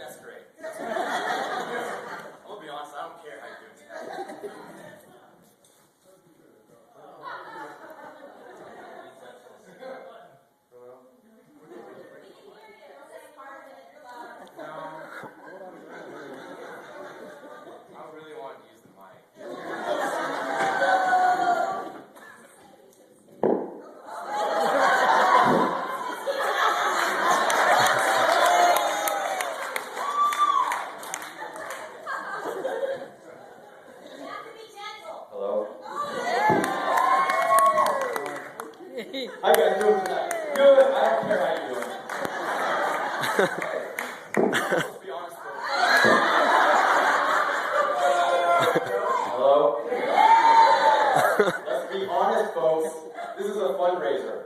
that's great. That's great. I'm gonna be honest, I don't care how you're doing. I really want to use the mic. Hello? How you guys doing tonight? Good. I don't care how you're doing. Let's be honest, folks. Hello? Let's be honest, folks. This is a fundraiser.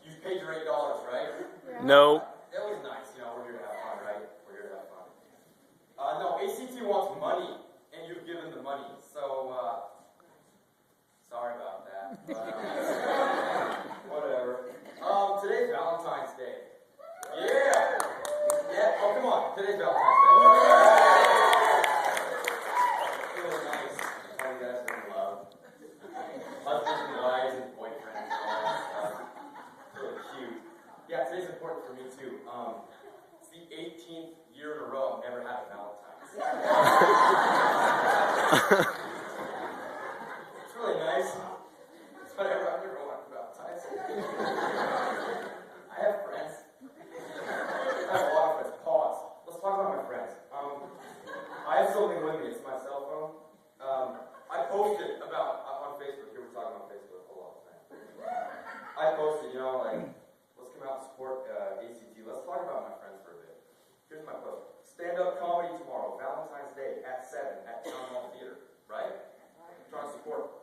You paid your $8, right? No. It was nice. You know, we're here to have fun, right? We're here to have fun. No, ACT wants money, and you've given the money. So, sorry about that. Whatever. Today's Valentine's Day. Yeah. Yeah. Oh, come on. Today's Valentine's Day. It was nice. All you guys are in love. Husbands and wives and boyfriends and all that stuff. It's really cute. Yeah, today's important for me too. It's the 18th year in a row I've never had a Valentine's. It's really nice. It's whatever. I've never wanted Valentine's. I have friends. I have a lot of friends. Pause. Let's talk about my friends. I have something with me. It's my cell phone. I posted about on Facebook. Here we're talking on Facebook a lot of times. I posted, you know, like, let's come out and support ACT. Let's talk about my friends for a bit. Here's my post. Stand-up comedy tomorrow, Valentine's Day at 7 at Town Hall Theater. Right? Trying to support.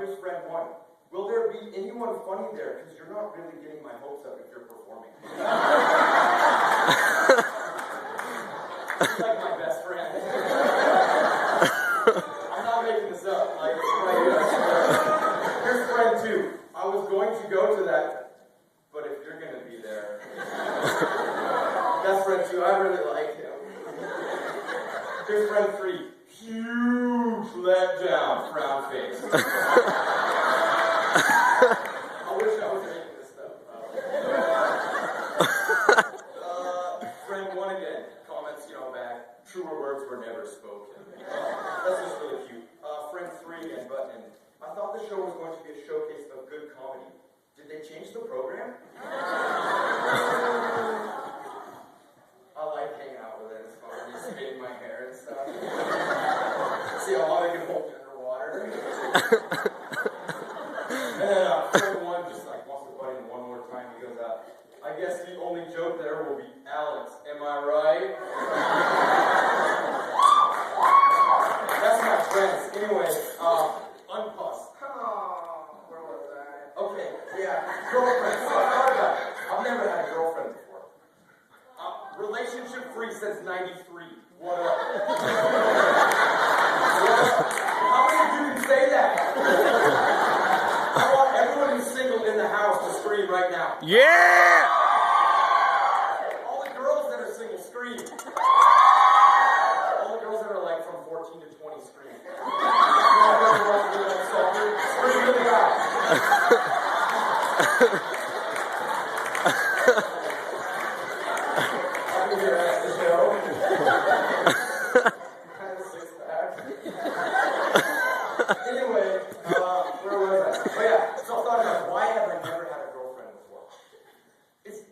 Here's friend 1. Will there be anyone funny there? Because you're not really getting my hopes up if you're performing. He's like my best friend. I'm not making this up. Like, it's right here. Here's friend 2. I was going to go to that, but if you're going to be there. That's friend 2. I really like him. Here's friend 3. Huge letdown, frown face. I wish I was making this stuff up. Friend 1 again. Comments, you know, back. Truer words were never spoken. That's just really cute. Friend 3 again, button. I thought the show was going to be a showcase of good comedy. Did they change the program? I like hanging out with it. It's fun. He's spitting my hair and stuff. See how long I can hold it underwater. And then friend 1 just like wants to butt in one more time. He goes, I guess the only joke there will be Alex. Am I right? That's my friends. Anyway, unpause. Where was I? Okay, yeah, girlfriend. So I thought about it. I've never had a girlfriend before. Relationship free since '93. What up? How many of you can say that? I want everyone who's single in the house to scream right now. Yeah! All the girls that are single scream. All the girls that are like from 14 to 20 scream. Scream really loud. I'll be here at the show. Kind of six pack. Anyway, where was I? Oh yeah, so I thought about why have I never had a girlfriend before?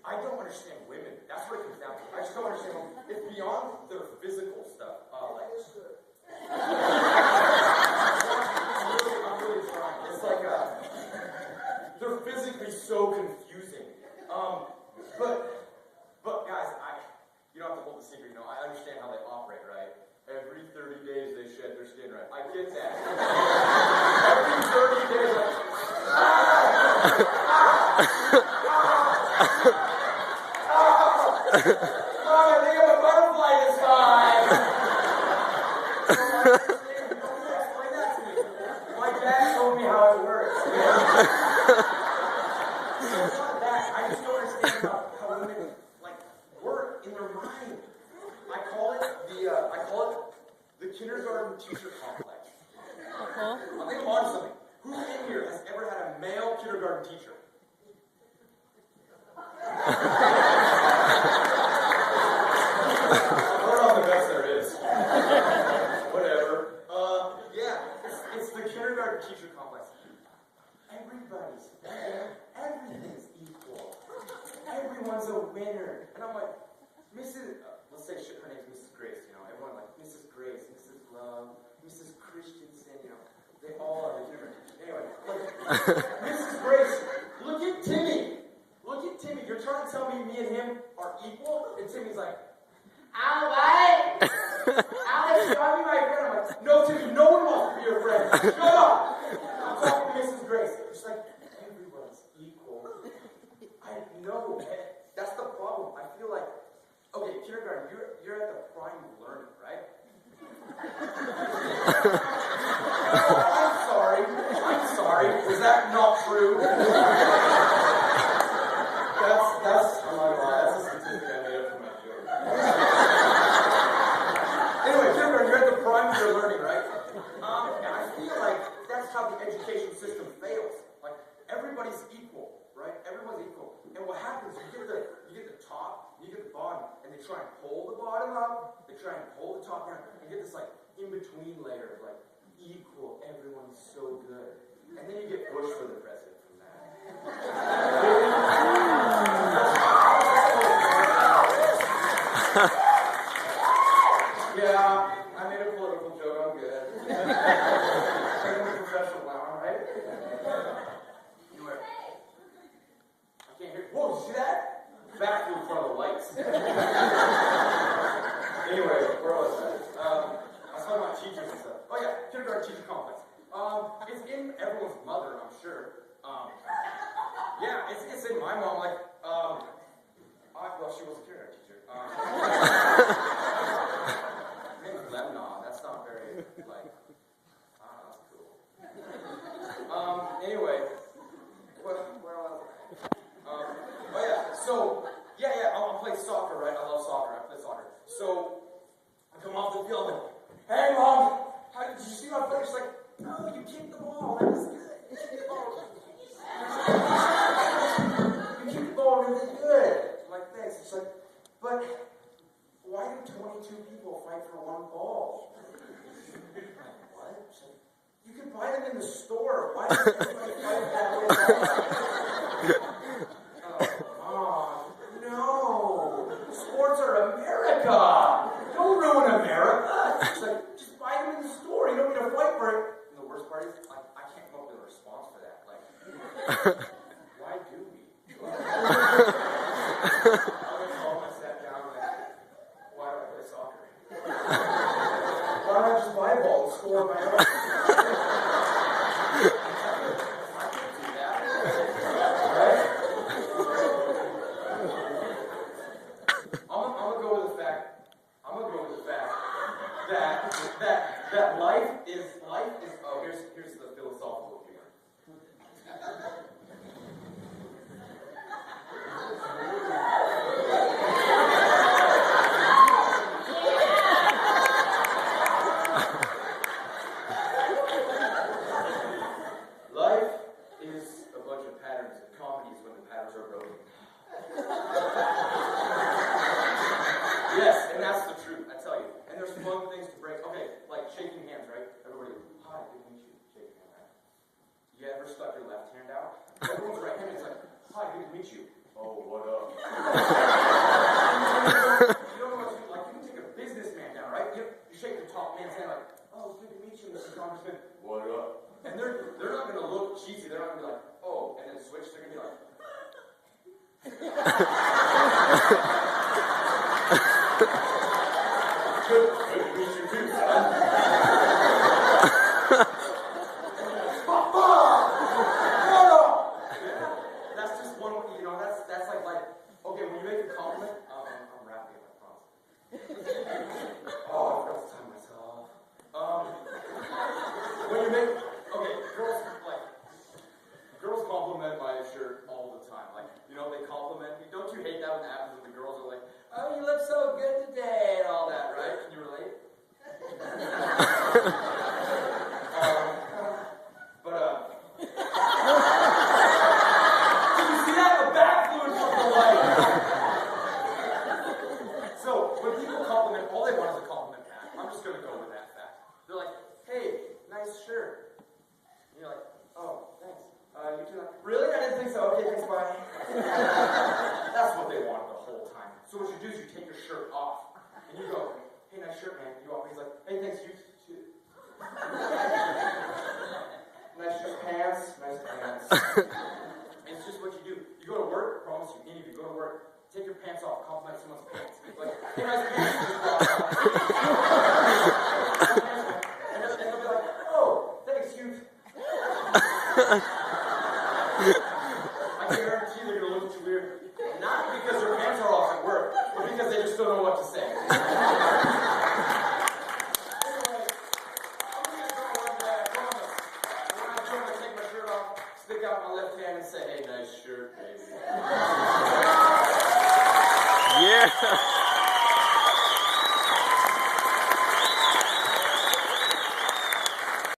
I don't understand women. That's what it comes down to. I just don't understand them. It's beyond their physical stuff. Like this good. I'm really trying. It's like they're physically so confusing. But guys, you don't have to hold the secret. You know, I understand how they operate, right? Every 30 days they shed their skin, right? I get that. Every 30 days, like, Mom, I think I'm a butterfly this time. Explain that to me. My dad told me how it works. It's not that. I just don't understand how women like work in their mind. everyone's a winner. And I'm like, Mrs. Let's say her name's Mrs. Grace, you know. Everyone like, Mrs. Grace, Mrs. Love, Mrs. Christensen, you know. They all are the humor. Anyway, like, Mrs. Grace, look at Timmy. Look at Timmy. You're trying to tell me and him are equal? And Timmy's like, Alex! Alex, try me my friend. I'm like, no, Timmy, no one wants to be your friend. Shut up! I'm talking to Mrs. Grace. She's like, everyone's equal. I know. That's the problem. I feel like, okay, kindergarten, you're at the prime learning, right? I'm sorry. Is that not true? That's, I'm not gonna lie, that's a statistic I made up for my joke. Anyway, kindergarten, you're at the prime of your learning, right? And I feel like that's how the education system fails. Like, everybody's equal, right? Everyone's equal. And what happens, you get the top, you get the bottom, and they try and pull the bottom up, they try and pull the top down, and you get this, like, in-between layer of, like, equal, everyone's so good. And then you get Bush for the president from that. Yeah, I made a political joke, I'm good. I'm a professional now, right? Anyway. I can't hear. Whoa, did you see that? Back in front of the lights. Anyway, where was I? I was talking about teachers and stuff. Oh yeah, kindergarten teacher complex. It's in everyone's mother, I'm sure. Yeah, it's in my mom. Like, well, she was a kindergarten teacher. No, that's not very like. That's cool. Anyway, where was I? Oh yeah, so yeah, I'm playing soccer, right? I love soccer. I play soccer. So I come off the field and, hey mom, did you see my play? She's like, no, you kicked the ball. That was good. You kicked the ball. You kicked the ball really good. I'm like, thanks. She's like, but why do 22 people fight for one ball? I'm like, what? She's like, you can buy them in the store. Why does everybody fight that way? Oh, no. Sports are America. Don't ruin America. She's like, just buy them in the store. You don't need to fight for it. And the worst part is, like, I can't come up with a response for that. Like, why do we? I sat down and like, why do I play soccer? Why don't I just buy a ball and score on my own? I can't do that. Right? I'm gonna go with the fact that life is oh, here's the philosophical humor. Life is a bunch of patterns, and comedy is when the patterns are broken. Yes, and that's the truth, I tell you. And there's fun things to break. Okay, like shaking hands, right? Everybody, hi, good to meet you. Shake your hand, right? You ever stuck your left hand out? Everyone's right hand is like, hi, good to meet you. Oh, what up? You don't know what to do. Like, you can take a businessman down, right? You shake the top man's hand like, oh, it's good to meet you, Mr. Congressman. What up? And they're not going to look cheesy. They're not going to be like, oh, and then switch. They're going to be like, good to meet you too, son. That's just one, you know, that's like, okay, when you make a compliment, I'm rapping, I promise. Oh, I forgot to time myself. When you make, okay, girls compliment my shirt all the time. Like, you know, they compliment me. Don't you hate that when that happens when the girls are like, oh, you look so good today, and all that, right? Can you relate? Did you see that? The back flew in front of the light. So, when people compliment, all they want is a compliment. So what you do is you take your shirt off. And you go, hey, nice shirt, man. You walk, he's like, hey, thanks, you too. Nice pants, nice pants. And it's just what you do. You go to work, I promise you, any of you go to work, take your pants off, compliment someone's pants. Like, hey, nice pants. And they'll be like, oh, thanks, you. I can guarantee they're going to look at you weird. Not because their pants are off at work, but because they just don't know what to say. Stick out my left hand and say, hey, nice shirt, baby. Yeah.